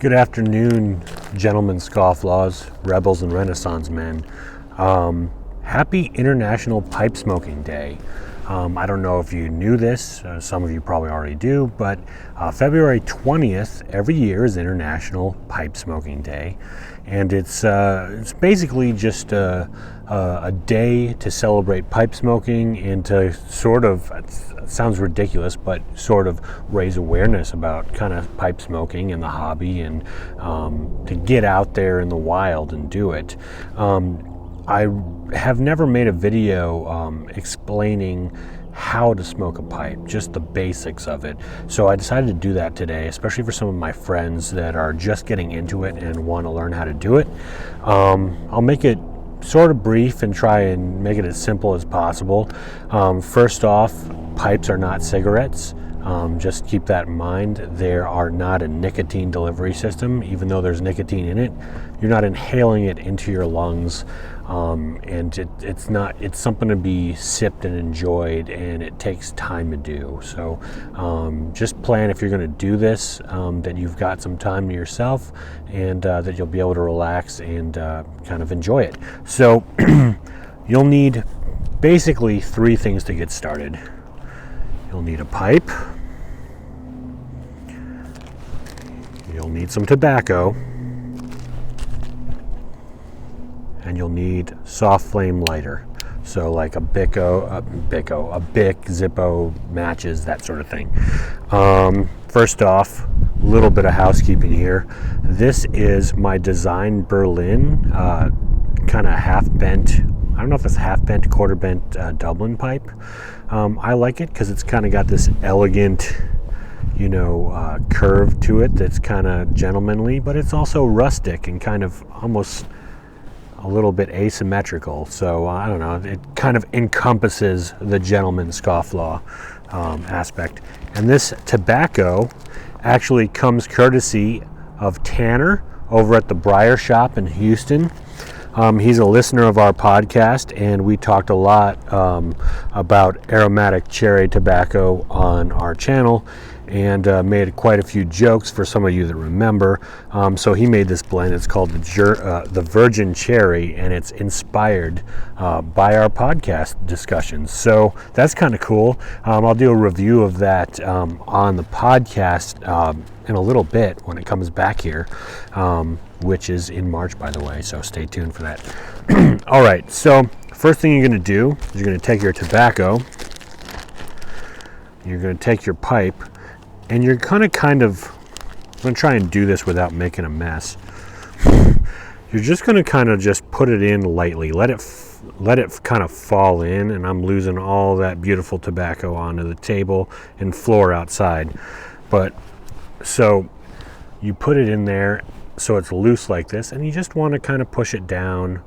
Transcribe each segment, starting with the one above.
Good afternoon, gentlemen, scofflaws, rebels, and Renaissance men. Happy International Pipe Smoking Day. I don't know if you knew this, some of you probably already do, but February 20th every year is International Pipe Smoking Day. And it's basically just a day to celebrate pipe smoking and to sort of, it sounds ridiculous, but sort of raise awareness about kind of pipe smoking and the hobby, and to get out there in the wild and do it. I have never made a video explaining how to smoke a pipe, just the basics of it. So I decided to do that today, especially for some of my friends that are just getting into it and want to learn how to do it. I'll make it sort of brief and try and make it as simple as possible. First off, pipes are not cigarettes. Just keep that in mind. They are not a nicotine delivery system. Even though there's nicotine in it, you're not inhaling it into your lungs, and it's something to be sipped and enjoyed, and it takes time to do. So just plan, if you're going to do this, that you've got some time to yourself, and that you'll be able to relax and kind of enjoy it. So you'll need basically three things to get started. You'll need a pipe, you'll need some tobacco, and you'll need soft flame lighter. So like a Bic, Zippo, matches, that sort of thing. First off, a little bit of housekeeping here. This is my Design Berlin, kind of half-bent, I don't know if it's half-bent, quarter-bent Dublin pipe. I like it because it's kind of got this elegant, curve to it that's kind of gentlemanly, but it's also rustic and kind of almost a little bit asymmetrical. So I don't know, it kind of encompasses the gentleman scofflaw aspect. And this tobacco actually comes courtesy of Tanner over at the Briar Shop in Houston. He's a listener of our podcast, and we talked a lot about aromatic cherry tobacco on our channel, and made quite a few jokes for some of you that remember. So he made this blend. It's called the Virgin Cherry, and it's inspired by our podcast discussions. So that's kind of cool. I'll do a review of that on the podcast in a little bit when it comes back here, which is in March, by the way, so stay tuned for that. All right, so first thing you're going to do is you're going to take your tobacco, you're going to take your pipe, and you're going to I'm going to try and do this without making a mess. You're just going to kind of just put it in lightly, let it kind of fall in, and I'm losing all that beautiful tobacco onto the table and floor outside. But so you put it in there so it's loose like this, and you just want to kind of push it down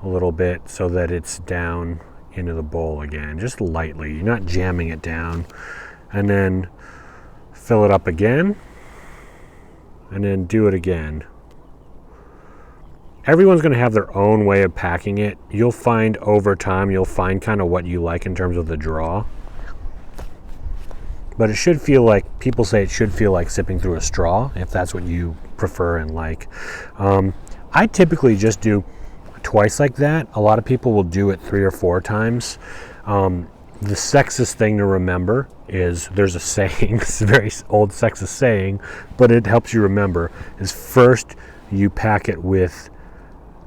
a little bit so that it's down into the bowl again, just lightly. You're not jamming it down. And then fill it up again, and then do it again. Everyone's going to have their own way of packing it. You'll find over time, kind of what you like in terms of the draw. But it should feel like, people say it should feel like sipping through a straw, if that's what you prefer and like. I typically just do twice like that. A lot of people will do it 3 or 4 times. The sexist thing to remember is, there's a saying, it's a very old sexist saying, but it helps you remember, is first you pack it with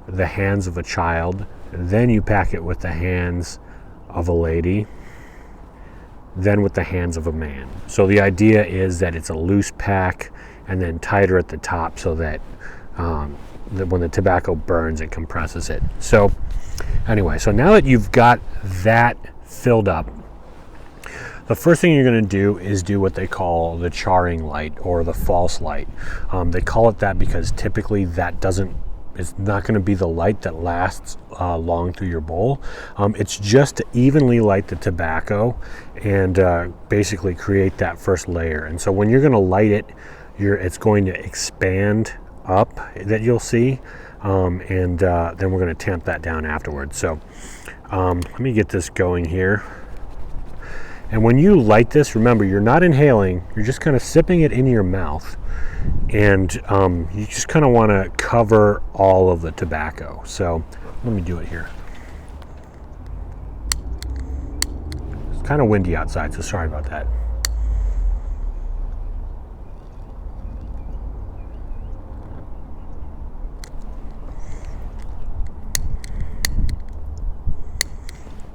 the hands of a child, then you pack it with the hands of a lady, then with the hands of a man. So the idea is that it's a loose pack and then tighter at the top, so that when the tobacco burns, it compresses it. So anyway, so now that you've got that filled up, the first thing you're going to do is do what they call the charring light, or the false light. They call it that because typically it's not going to be the light that lasts long through your bowl. It's just to evenly light the tobacco and basically create that first layer. And so when you're going to light it, it's going to expand up, that you'll see, and then we're going to tamp that down afterwards. So let me get this going here. And when you light this, remember, you're not inhaling, you're just kind of sipping it into your mouth. And you just kind of want to cover all of the tobacco. So let me do it here. It's kind of windy outside, so sorry about that.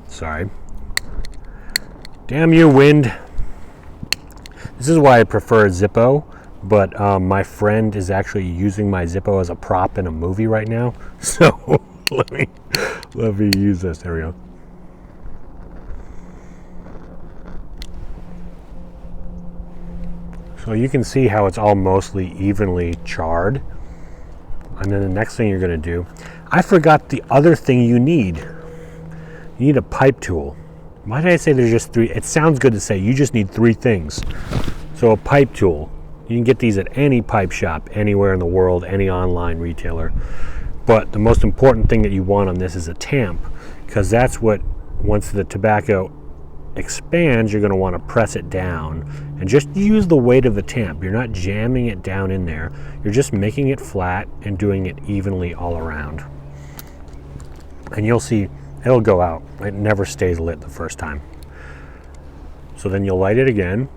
Sorry. Damn you, wind. This is why I prefer Zippo, but my friend is actually using my Zippo as a prop in a movie right now. So let me use this. There we go. So you can see how it's all mostly evenly charred. And then the next thing you're going to do, I forgot the other thing you need. You need a pipe tool. Why did I say there's just 3? It sounds good to say you just need 3 things. So a pipe tool. You can get these at any pipe shop, anywhere in the world, any online retailer. But the most important thing that you want on this is a tamp, because that's what, once the tobacco expands, you're going to want to press it down and just use the weight of the tamp. You're not jamming it down in there. You're just making it flat and doing it evenly all around. And you'll see it'll go out. It never stays lit the first time. So then you'll light it again.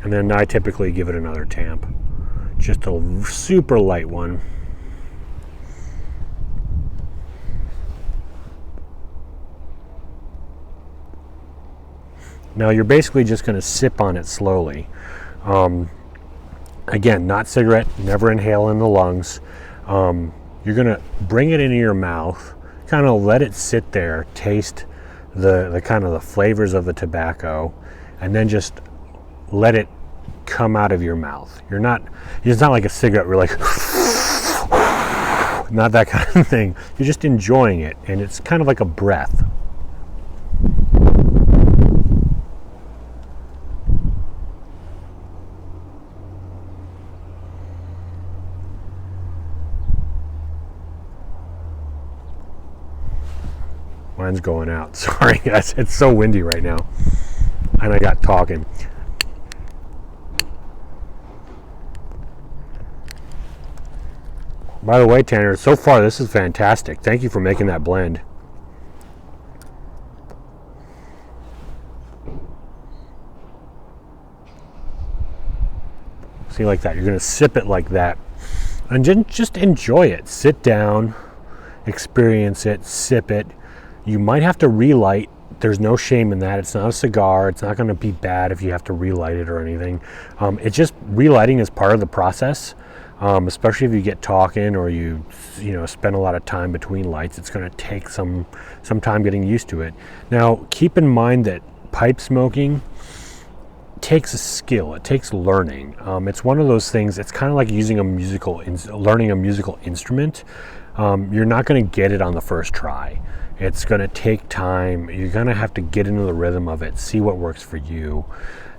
And then I typically give it another tamp. Just a super light one. Now you're basically just going to sip on it slowly. Again, not cigarette, never inhale in the lungs. You're going to bring it into your mouth, kind of let it sit there, taste the kind of the flavors of the tobacco, and then just let it come out of your mouth. It's not like a cigarette where like not that kind of thing. You're just enjoying it, and it's kind of like a breath. Mine's going out. Sorry guys, it's so windy right now. And I got talking. By the way, Tanner, so far this is fantastic. Thank you for making that blend. See, like that. You're going to sip it like that. And just enjoy it. Sit down, experience it, sip it. You might have to relight. There's no shame in that. It's not a cigar. It's not going to be bad if you have to relight it or anything. It's just relighting is part of the process. Especially if you get talking or you spend a lot of time between lights. It's going to take some time getting used to it. Now, keep in mind that pipe smoking takes a skill. It takes learning. It's one of those things. It's kind of like learning a musical instrument. You're not going to get it on the first try. It's going to take time. You're going to have to get into the rhythm of it, see what works for you.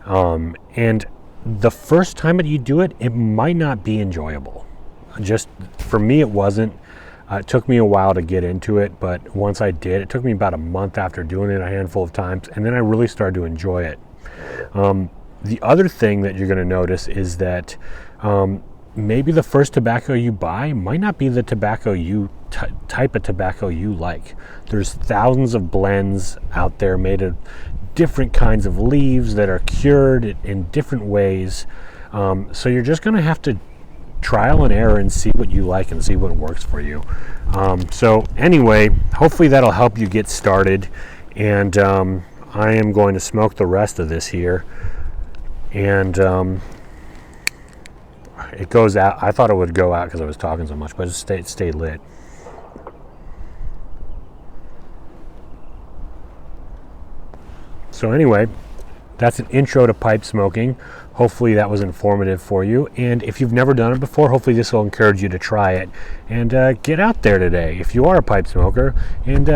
And the first time that you do it, it might not be enjoyable. Just for me, it wasn't. It took me a while to get into it, but once I did, it took me about a month after doing it a handful of times, and then I really started to enjoy it. The other thing that you're going to notice is that maybe the first tobacco you buy might not be the tobacco type of tobacco you like. There's thousands of blends out there made of different kinds of leaves that are cured in different ways. So you're just going to have to trial and error and see what you like and see what works for you. So anyway, hopefully that'll help you get started. And I am going to smoke the rest of this here. And it goes out. I thought it would go out because I was talking so much, but it stayed lit. So anyway, that's an intro to pipe smoking. Hopefully that was informative for you. And if you've never done it before, hopefully this will encourage you to try it. And get out there today if you are a pipe smoker. And,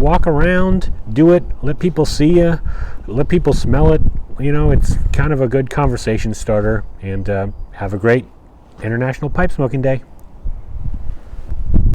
walk around, do it, let people see you, let people smell it. it's kind of a good conversation starter. And have a great International Pipe Smoking Day.